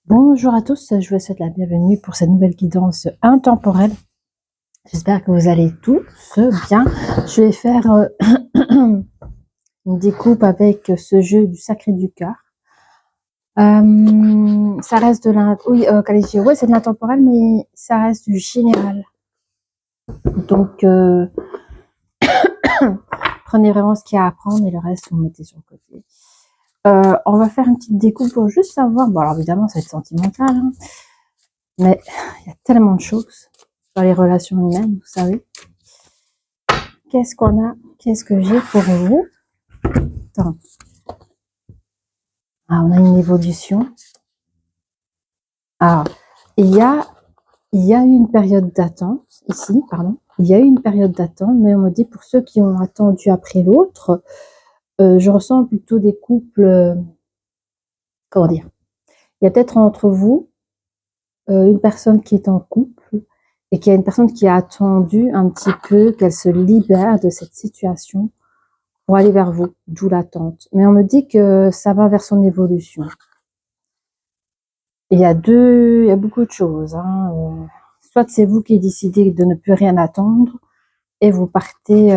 Bonjour à tous, je vous souhaite la bienvenue pour cette nouvelle guidance intemporelle. J'espère que vous allez tous bien. Je vais faire une découpe avec ce jeu du sacré du cœur. Ça reste de ouais, c'est de l'intemporel, mais ça reste du général. Donc, prenez vraiment ce qu'il y a à prendre et le reste, vous mettez sur le côté. On va faire une petite découpe pour juste savoir. Bon, alors évidemment, ça va être sentimental, hein, mais il y a tellement de choses dans les relations humaines, vous savez. Qu'est-ce qu'on a? Qu'est-ce que j'ai pour vous? Attends. Ah, on a une évolution. Alors, il y a eu une période d'attente ici, pardon. Il y a eu une période d'attente, mais on me dit pour ceux qui ont attendu après l'autre, je ressens plutôt des couples. Comment dire? Il y a peut-être entre vous une personne qui est en couple et qu'il y a une personne qui a attendu un petit peu qu'elle se libère de cette situation pour aller vers vous, d'où l'attente. Mais on me dit que ça va vers son évolution. Il y a beaucoup de choses, hein. Soit c'est vous qui décidez de ne plus rien attendre et vous partez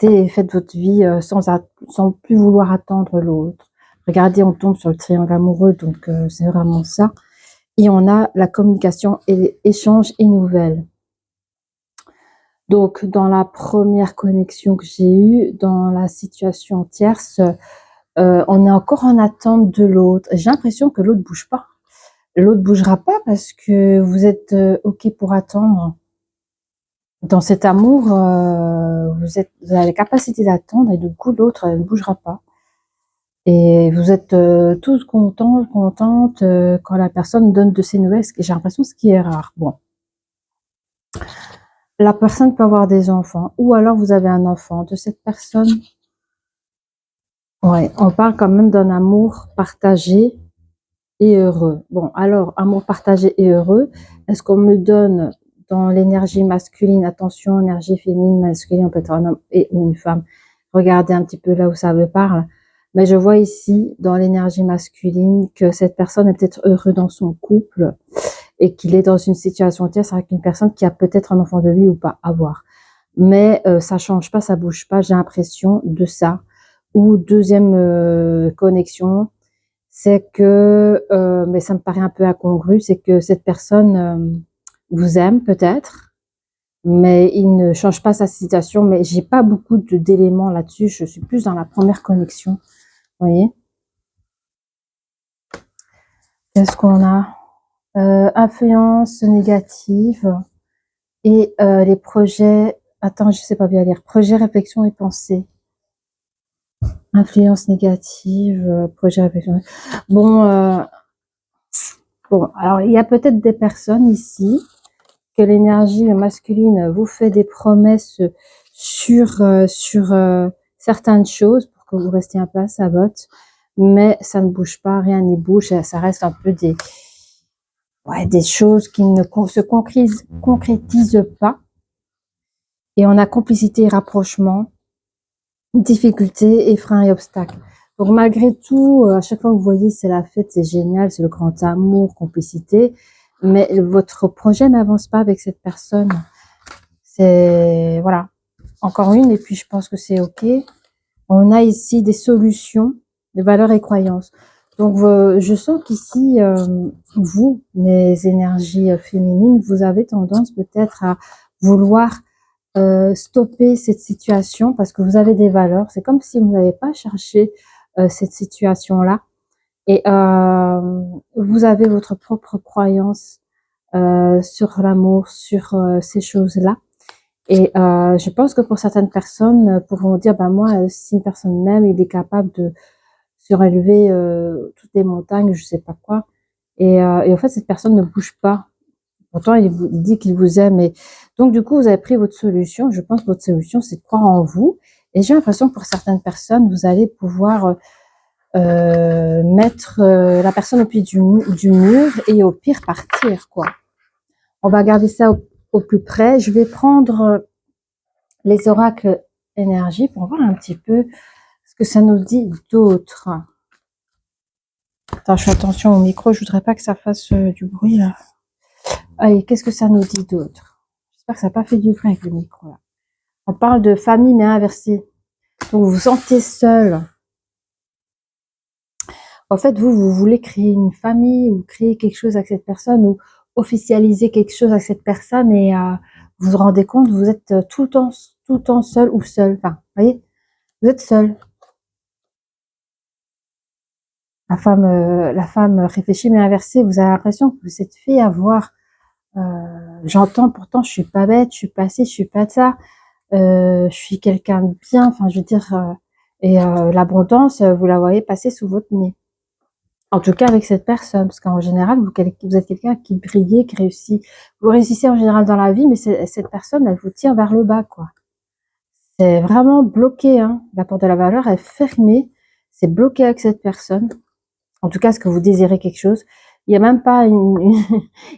et faites votre vie sans plus vouloir attendre l'autre. Regardez, on tombe sur le triangle amoureux, donc c'est vraiment ça. Et on a la communication et échange et nouvelles. Donc, dans la première connexion que j'ai eue, dans la situation tierce, on est encore en attente de l'autre. J'ai l'impression que l'autre bouge pas. L'autre bougera pas parce que vous êtes OK pour attendre. Dans cet amour, vous avez la capacité d'attendre et du coup, l'autre ne bougera pas. Et vous êtes tous contents, contentes quand la personne donne de ses nouvelles, j'ai l'impression ce qui est rare. Bon. La personne peut avoir des enfants ou alors vous avez un enfant de cette personne. Ouais, on parle quand même d'un amour partagé et heureux. Bon, alors, amour partagé et heureux, est-ce qu'on me donne dans l'énergie masculine, attention, énergie féminine, masculine, on peut être un homme et ou une femme. Regardez un petit peu là où ça me parle. Mais je vois ici, dans l'énergie masculine, que cette personne est peut-être heureuse dans son couple et qu'il est dans une situation tierce avec une personne qui a peut-être un enfant de lui ou pas à voir. Mais ça change pas, ça bouge pas, j'ai l'impression de ça. Ou deuxième connexion, c'est que, mais ça me paraît un peu incongru, c'est que cette personne vous aime peut-être, mais il ne change pas sa situation. Mais j'ai pas beaucoup d'éléments là-dessus, je suis plus dans la première connexion, vous voyez. Qu'est-ce qu'on a? Influence négative et les projets, attends, je sais pas bien lire, projet, réflexion et pensée. Influence négative, projet, réflexion. Bon, alors il y a peut-être des personnes ici que l'énergie masculine vous fait des promesses sur certaines choses pour que vous restiez un peu à sa botte, mais ça ne bouge pas, rien n'y bouge, ça reste un peu des choses qui ne se concrétisent pas. Et on a complicité et rapprochement, difficultés, freins et obstacles. Donc malgré tout, à chaque fois que vous voyez c'est la fête, c'est génial, c'est le grand amour, complicité, mais votre projet n'avance pas avec cette personne. C'est, voilà, encore une, et puis je pense que c'est OK. On a ici des solutions, des valeurs et croyances. Donc je sens qu'ici, vous, mes énergies féminines, vous avez tendance peut-être à vouloir stopper cette situation parce que vous avez des valeurs. C'est comme si vous n'avez pas cherché cette situation-là. Et vous avez votre propre croyance sur l'amour, sur ces choses-là. Et je pense que pour certaines personnes, pourront dire, bah moi, si une personne m'aime, il est capable de surélever toutes les montagnes, je sais pas quoi. Et en fait, cette personne ne bouge pas. Pourtant, il vous dit qu'il vous aime. Et donc, du coup, vous avez pris votre solution. Je pense que votre solution, c'est de croire en vous. Et j'ai l'impression que pour certaines personnes, vous allez pouvoir mettre la personne au pied du mur et au pire partir, quoi. On va garder ça au plus près. Je vais prendre les oracles énergie pour voir un petit peu ce que ça nous dit d'autre. Attends, je fais attention au micro, je voudrais pas que ça fasse du bruit là. Allez, qu'est-ce que ça nous dit d'autre? J'espère que ça n'a pas fait du bruit avec le micro là. On parle de famille mais inversée. Donc vous vous sentez seul. En fait, vous voulez créer une famille ou créer quelque chose avec cette personne ou officialiser quelque chose avec cette personne et vous vous rendez compte, vous êtes tout le temps seul ou seul. Enfin, vous voyez, vous êtes seul. La femme réfléchie mais inversée, vous avez l'impression que vous êtes fait avoir. J'entends pourtant, je suis pas bête, je suis pas ci, je suis pas de ça. Je suis quelqu'un de bien. Enfin, je veux dire, l'abondance, vous la voyez passer sous votre nez. En tout cas avec cette personne, parce qu'en général, vous êtes quelqu'un qui brille, qui réussit. Vous réussissez en général dans la vie, mais cette personne, elle vous tire vers le bas, quoi. C'est vraiment bloqué, hein. La porte de la valeur est fermée. C'est bloqué avec cette personne. En tout cas, est-ce que vous désirez quelque chose? Il n'y a même pas il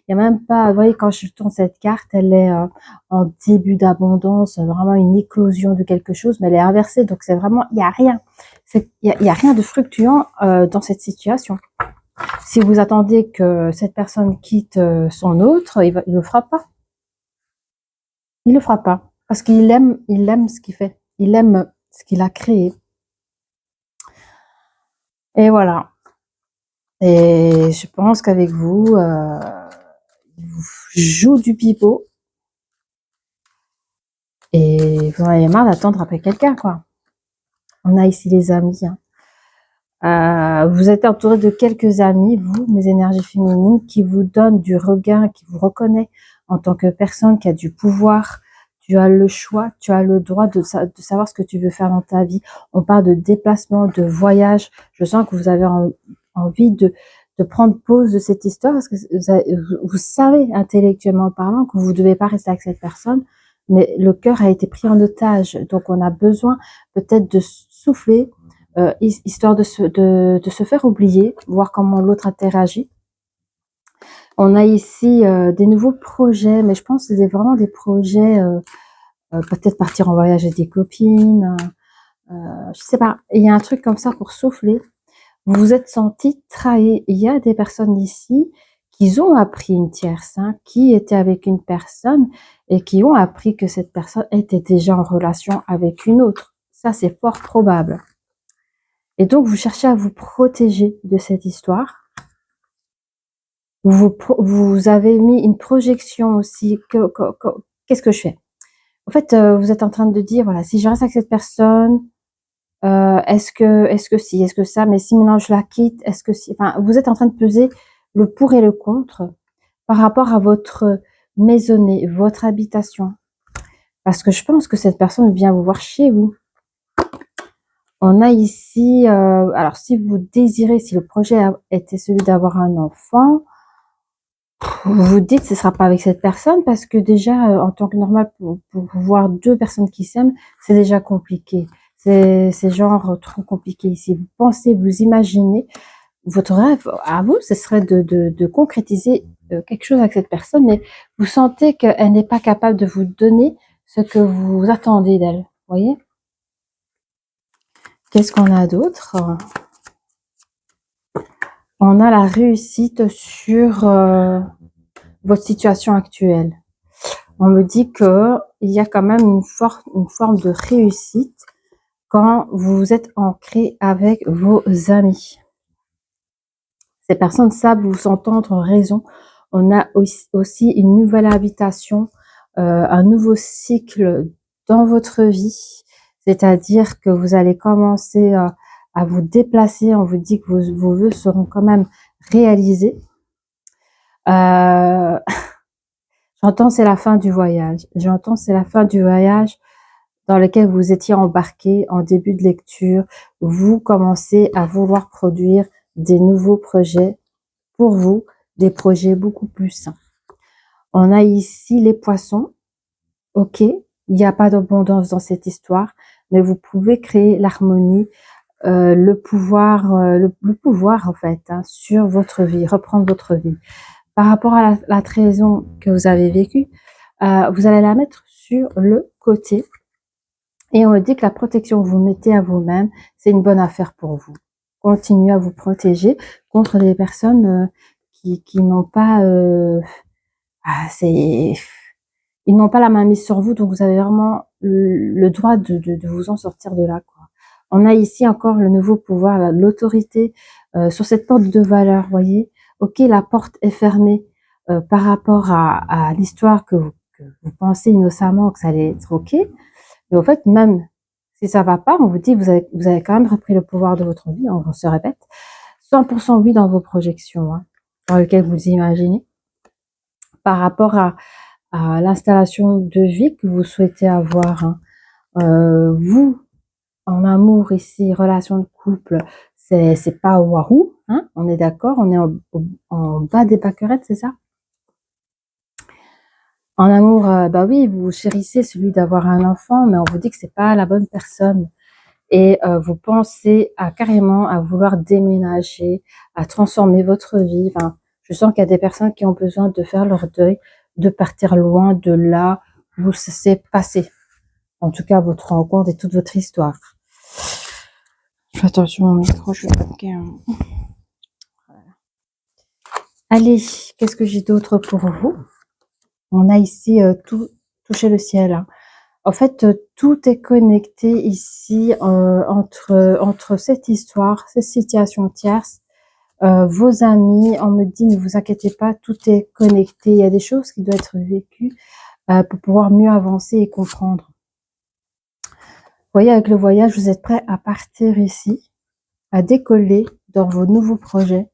y a même pas, vous voyez, quand je tourne cette carte, elle est en début d'abondance, vraiment une éclosion de quelque chose, mais elle est inversée. Donc c'est vraiment, il n'y a rien. Il y a rien de fructueux dans cette situation. Si vous attendez que cette personne quitte son autre, il le fera pas. Il le fera pas. Parce qu'il aime ce qu'il fait. Il aime ce qu'il a créé. Et voilà. Et je pense qu'avec vous, il vous joue du pipeau. Et vous en avez marre d'attendre après quelqu'un, quoi. On a ici les amis. Hein. Vous êtes entouré de quelques amis, vous, mes énergies féminines, qui vous donnent du regain, qui vous reconnaît en tant que personne qui a du pouvoir. Tu as le choix, tu as le droit de savoir ce que tu veux faire dans ta vie. On parle de déplacement, de voyage. Je sens que vous avez envie de prendre pause de cette histoire parce que vous savez intellectuellement parlant que vous ne devez pas rester avec cette personne, mais le cœur a été pris en otage. Donc on a besoin peut-être de souffler, histoire de se faire oublier, voir comment l'autre interagit. On a ici des nouveaux projets, mais je pense que c'est vraiment des projets, peut-être partir en voyage avec des copines, je sais pas, il y a un truc comme ça pour souffler. Vous vous êtes senti trahi. Il y a des personnes ici qui ont appris une tierce, hein, qui étaient avec une personne et qui ont appris que cette personne était déjà en relation avec une autre. Ça, c'est fort probable. Et donc, vous cherchez à vous protéger de cette histoire. Vous avez mis une projection aussi. Qu'est-ce que je fais? En fait, vous êtes en train de dire, voilà, si je reste avec cette personne, est-ce que si, est-ce que ça, mais si maintenant je la quitte, est-ce que si, enfin, vous êtes en train de peser le pour et le contre par rapport à votre maisonnée, votre habitation. Parce que je pense que cette personne vient vous voir chez vous. On a ici, alors si vous désirez, si le projet était celui d'avoir un enfant, vous vous dites ce sera pas avec cette personne parce que déjà en tant que normal pour voir deux personnes qui s'aiment, c'est déjà compliqué. C'est genre trop compliqué. Si vous pensez, vous imaginez, votre rêve à vous, ce serait de concrétiser quelque chose avec cette personne, mais vous sentez qu'elle n'est pas capable de vous donner ce que vous attendez d'elle. Voyez? Qu'est-ce qu'on a d'autre? On a la réussite sur votre situation actuelle. On me dit que il y a quand même une forme de réussite quand vous êtes ancré avec vos amis. Ces personnes savent vous entendre raison. On a aussi une nouvelle habitation, un nouveau cycle dans votre vie. C'est-à-dire que vous allez commencer à vous déplacer. On vous dit que vos vœux seront quand même réalisés. J'entends c'est la fin du voyage. J'entends c'est la fin du voyage dans lequel vous étiez embarqué en début de lecture. Vous commencez à vouloir produire des nouveaux projets pour vous, des projets beaucoup plus sains. On a ici les poissons. Ok, il n'y a pas d'abondance dans cette histoire, mais vous pouvez créer l'harmonie, le pouvoir en fait, hein, sur votre vie, reprendre votre vie. Par rapport à la trahison que vous avez vécue, vous allez la mettre sur le côté. Et on me dit que la protection que vous mettez à vous-même, c'est une bonne affaire pour vous. continuer à vous protéger contre des personnes qui n'ont pas... ils n'ont pas la main mise sur vous, donc vous avez vraiment le droit de vous en sortir de là, quoi. On a ici encore le nouveau pouvoir, l'autorité sur cette porte de valeur, voyez. Ok, la porte est fermée par rapport à l'histoire que vous pensez innocemment que ça allait être ok, mais au fait, même si ça va pas, on vous dit vous avez quand même repris le pouvoir de votre vie, on se répète, 100% oui dans vos projections, hein, dans lesquelles vous imaginez, par rapport à l'installation de vie que vous souhaitez avoir, hein. Vous, en amour ici, relation de couple, c'est pas waouh, hein, on est d'accord, on est en bas des pâquerettes, c'est ça? En amour, bah oui, vous chérissez celui d'avoir un enfant, mais on vous dit que c'est pas la bonne personne. Et vous pensez carrément à vouloir déménager, à transformer votre vie. Enfin, je sens qu'il y a des personnes qui ont besoin de faire leur deuil, de partir loin de là où c'est passé. En tout cas, votre rencontre et toute votre histoire. Je fais attention au micro, je vais pas Allez, qu'est-ce que j'ai d'autre pour vous? On a ici tout toucher le ciel, hein. En fait, tout est connecté ici entre cette histoire, cette situation tierce, vos amis. On me dit, ne vous inquiétez pas, tout est connecté. Il y a des choses qui doivent être vécues pour pouvoir mieux avancer et comprendre. Vous voyez, avec le voyage, vous êtes prêt à partir ici, à décoller dans vos nouveaux projets.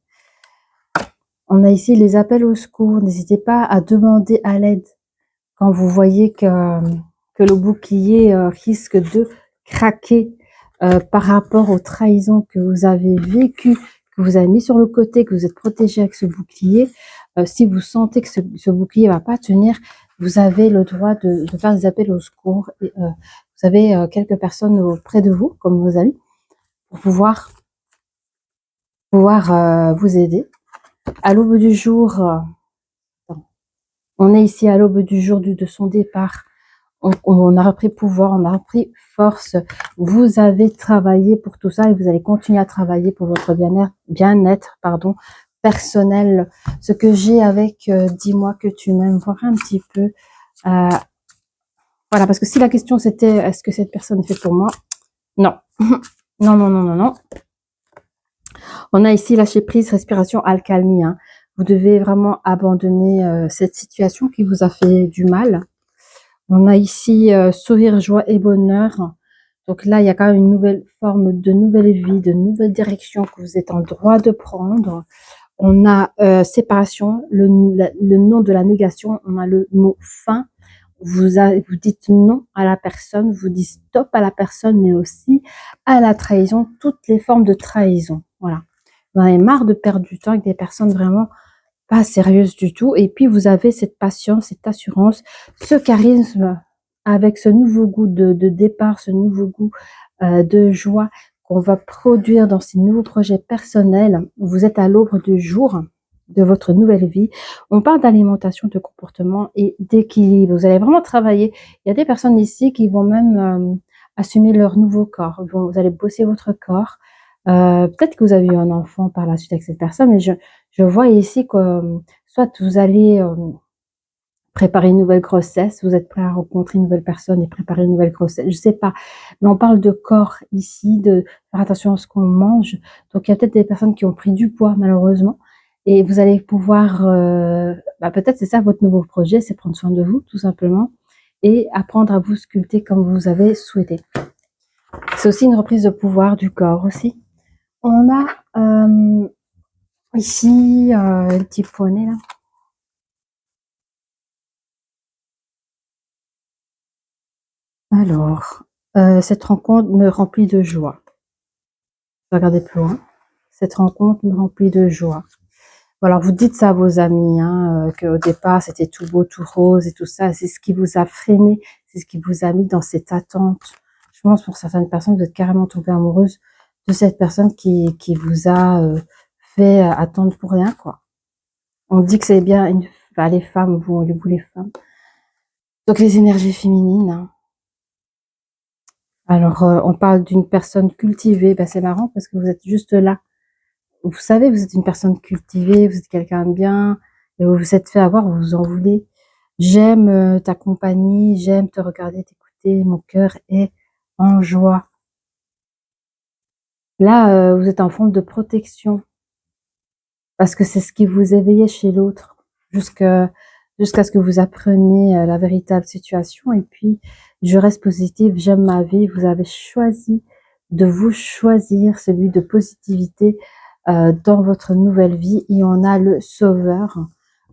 On a ici les appels au secours. N'hésitez pas à demander à l'aide quand vous voyez que le bouclier risque de craquer par rapport aux trahisons que vous avez vécues, que vous avez mis sur le côté, que vous êtes protégé avec ce bouclier. Si vous sentez que ce bouclier va pas tenir, vous avez le droit de faire des appels au secours. Et, vous avez quelques personnes auprès de vous, comme vos amis, pour pouvoir vous aider. À l'aube du jour, on est ici à l'aube du jour de son départ. On a repris pouvoir, on a repris force. Vous avez travaillé pour tout ça et vous allez continuer à travailler pour votre bien-être, personnel. Ce que j'ai avec dis-moi que tu m'aimes, voir un petit peu. Voilà, parce que si la question c'était est-ce que cette personne est faite pour moi? Non. Non, non, non, non, non. On a ici lâcher prise, respiration, accalmie, hein. Vous devez vraiment abandonner cette situation qui vous a fait du mal. On a ici sourire, joie et bonheur. Donc là, il y a quand même une nouvelle forme de nouvelle vie, de nouvelle direction que vous êtes en droit de prendre. On a séparation, le nom de la négation. On a le mot fin. Vous dites non à la personne, vous dites stop à la personne, mais aussi à la trahison, toutes les formes de trahison. Voilà. Vous en avez marre de perdre du temps avec des personnes vraiment pas sérieuse du tout. Et puis, vous avez cette patience, cette assurance, ce charisme avec ce nouveau goût de départ, ce nouveau goût de joie qu'on va produire dans ces nouveaux projets personnels. Vous êtes à l'aube du jour de votre nouvelle vie. On parle d'alimentation, de comportement et d'équilibre. Vous allez vraiment travailler. Il y a des personnes ici qui vont même assumer leur nouveau corps. Vous allez bosser votre corps. Peut-être que vous avez eu un enfant par la suite avec cette personne, mais je vois ici que soit vous allez préparer une nouvelle grossesse, vous êtes prêt à rencontrer une nouvelle personne et préparer une nouvelle grossesse, je sais pas. Mais on parle de corps ici, de faire attention à ce qu'on mange. Donc il y a peut-être des personnes qui ont pris du poids malheureusement. Et vous allez pouvoir, peut-être c'est ça votre nouveau projet, c'est prendre soin de vous tout simplement et apprendre à vous sculpter comme vous avez souhaité. C'est aussi une reprise de pouvoir du corps aussi. On a ici le petit poney là. Alors, cette rencontre me remplit de joie. Regardez plus loin. Cette rencontre me remplit de joie. Alors, vous dites ça à vos amis, hein, qu'au départ, c'était tout beau, tout rose et tout ça. C'est ce qui vous a freiné, c'est ce qui vous a mis dans cette attente. Je pense pour certaines personnes, vous êtes carrément tombée amoureuse de cette personne qui vous a fait attendre pour rien, quoi. On dit que c'est bien les femmes, vous les femmes. Donc, les énergies féminines, hein. Alors, on parle d'une personne cultivée. Ben, c'est marrant parce que vous êtes juste là. Vous savez, vous êtes une personne cultivée, vous êtes quelqu'un de bien, et vous vous êtes fait avoir, vous vous en voulez. J'aime ta compagnie, j'aime te regarder, t'écouter, mon cœur est en joie. Là, vous êtes en forme de protection, parce que c'est ce qui vous éveillait chez l'autre, jusqu'à ce que vous appreniez la véritable situation. Et puis, je reste positive, j'aime ma vie. Vous avez choisi de vous choisir celui de positivité dans votre nouvelle vie. Et on a le sauveur.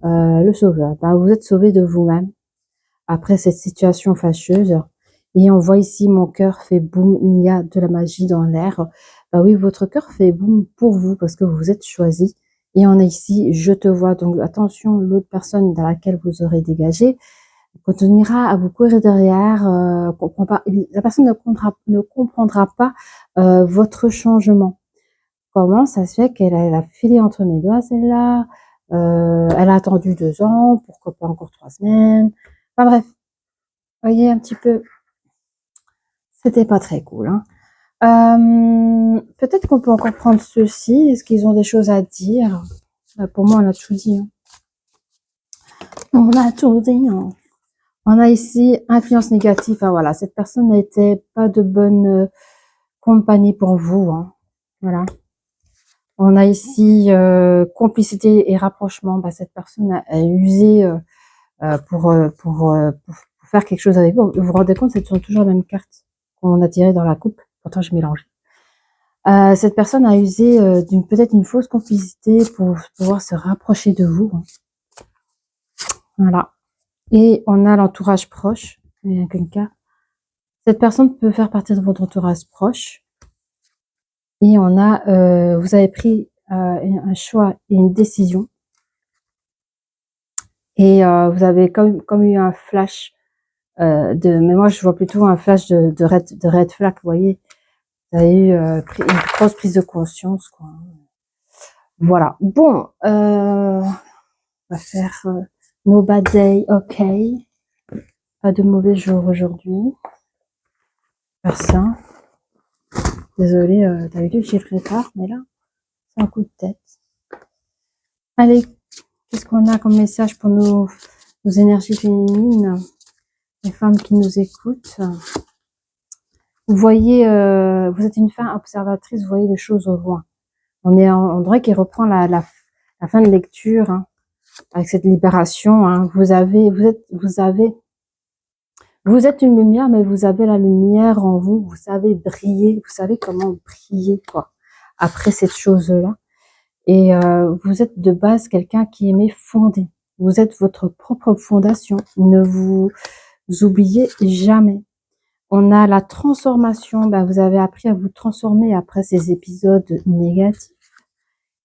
Le sauveur, ben, vous êtes sauvé de vous-même après cette situation fâcheuse. Et on voit ici, mon cœur fait boum, il y a de la magie dans l'air. Ben oui, votre cœur fait boum pour vous parce que vous vous êtes choisi. Et on est ici, je te vois. Donc attention, l'autre personne dans laquelle vous aurez dégagé continuera à vous courir derrière. Comprend pas, la personne ne comprendra pas votre changement. Comment ça se fait qu'elle a filé entre mes doigts, celle-là? Elle a attendu 2 ans, pourquoi pas encore 3 semaines? Enfin bref, voyez un petit peu, c'était pas très cool. Hein. Peut-être qu'on peut encore prendre ceux-ci. Est-ce qu'ils ont des choses à dire? Pour moi, on a tout dit. Hein. On a tout dit. Hein. On a ici influence négative. Ah, voilà, cette personne n'était pas de bonne compagnie pour vous. Hein. Voilà. On a ici complicité et rapprochement. Bah, cette personne a usé pour faire quelque chose avec vous. Vous vous rendez compte, ce sont toujours les mêmes cartes qu'on a tirées dans la coupe. Pourtant, je mélange. Cette personne a usé peut-être une fausse complicité pour pouvoir se rapprocher de vous. Hein. Voilà. Et on a l'entourage proche. Il n'y a qu'une carte. Cette personne peut faire partie de votre entourage proche. Et on a, vous avez pris un choix et une décision. Et vous avez comme eu un flash mais moi je vois plutôt un flash de red flag, vous voyez. Vous avez eu une grosse prise de conscience, quoi. Voilà. Bon, on va faire no bad day, ok. Pas de mauvais jour aujourd'hui. Faire ça. Désolée, d'habitude j'ai le retard, mais là, c'est un coup de tête. Allez, qu'est-ce qu'on a comme message pour nos énergies féminines, les femmes qui nous écoutent? Vous voyez, vous êtes une femme observatrice, vous voyez les choses au loin. On dirait qu'il reprend la fin de lecture, hein, avec cette libération. Hein. Vous êtes une lumière, mais vous avez la lumière en vous. Vous savez briller, vous savez comment briller, quoi. Après cette chose-là. Et vous êtes de base quelqu'un qui aimait fonder. Vous êtes votre propre fondation. Ne vous oubliez jamais. On a la transformation. Ben, vous avez appris à vous transformer après ces épisodes négatifs.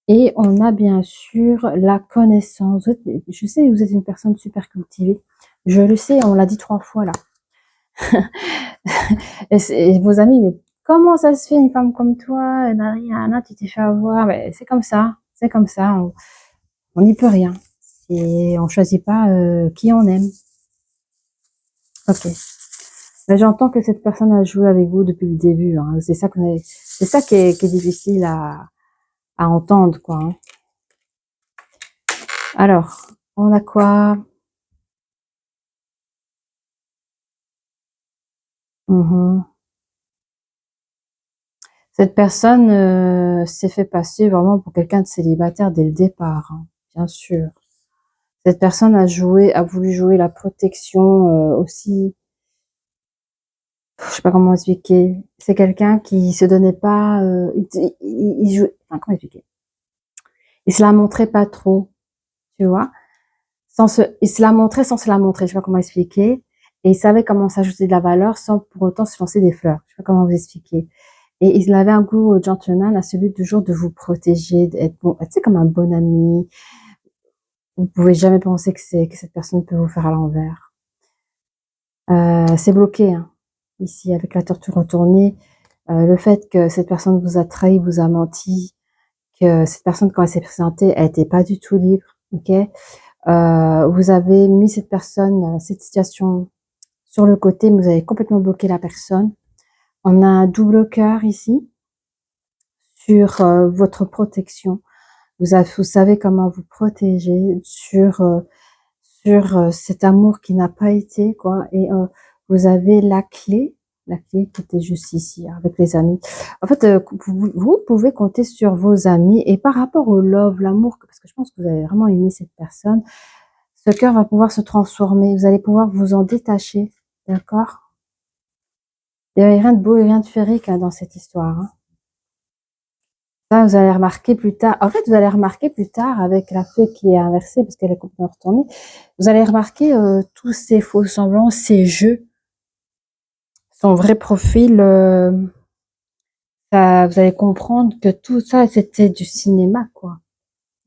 Et on a bien sûr la connaissance. Je sais, vous êtes une personne super cultivée. Je le sais, on l'a dit 3 fois là. et vos amis, mais comment ça se fait une femme comme toi, Nariana, tu t'es fait avoir? Mais c'est comme ça, on n'y peut rien. Et on choisit pas qui on aime. Ok. Mais j'entends que cette personne a joué avec vous depuis le début. Hein. C'est ça qui est difficile à entendre, quoi. Hein. Alors, on a quoi? Cette personne s'est fait passer vraiment pour quelqu'un de célibataire dès le départ, hein, bien sûr. Cette personne a voulu jouer la protection aussi. Je sais pas comment expliquer. C'est quelqu'un qui se donnait pas. Il jouait. Enfin, comment expliquer? Il se la montrait pas trop, tu vois. Il se la montrait sans se la montrer. Je sais pas comment expliquer. Et il savait comment s'ajouter de la valeur sans pour autant se lancer des fleurs. Je sais pas comment vous expliquer. Et il avait un goût gentleman à celui toujours de vous protéger, d'être bon, tu sais, comme un bon ami. Vous pouvez jamais penser que cette personne peut vous faire à l'envers. C'est bloqué, hein, ici, avec la tortue retournée. Le fait que cette personne vous a trahi, vous a menti, que cette personne, quand elle s'est présentée, elle était pas du tout libre, ok. Vous avez mis cette personne, cette situation sur le côté, mais vous avez complètement bloqué la personne. On a un double cœur ici sur votre protection. Vous savez comment vous protéger sur cet amour qui n'a pas été, quoi. Et vous avez la clé qui était juste ici, avec les amis. En fait, vous pouvez compter sur vos amis. Et par rapport au love, l'amour, parce que je pense que vous avez vraiment aimé cette personne, ce cœur va pouvoir se transformer. Vous allez pouvoir vous en détacher, d'accord? Il n'y a rien de beau et rien de féerique dans cette histoire. Hein. Ça, vous allez remarquer plus tard. En fait, vous allez remarquer plus tard avec la fée qui est inversée, parce qu'elle est complètement retournée. Vous allez remarquer tous ces faux semblants, ces jeux, son vrai profil. Vous allez comprendre que tout ça, c'était du cinéma, quoi.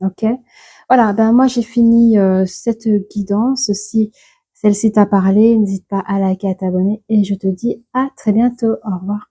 Ok. Voilà. Ben moi, j'ai fini cette guidance. Si celle-ci t'a parlé, n'hésite pas à liker, à t'abonner, et je te dis à très bientôt. Au revoir.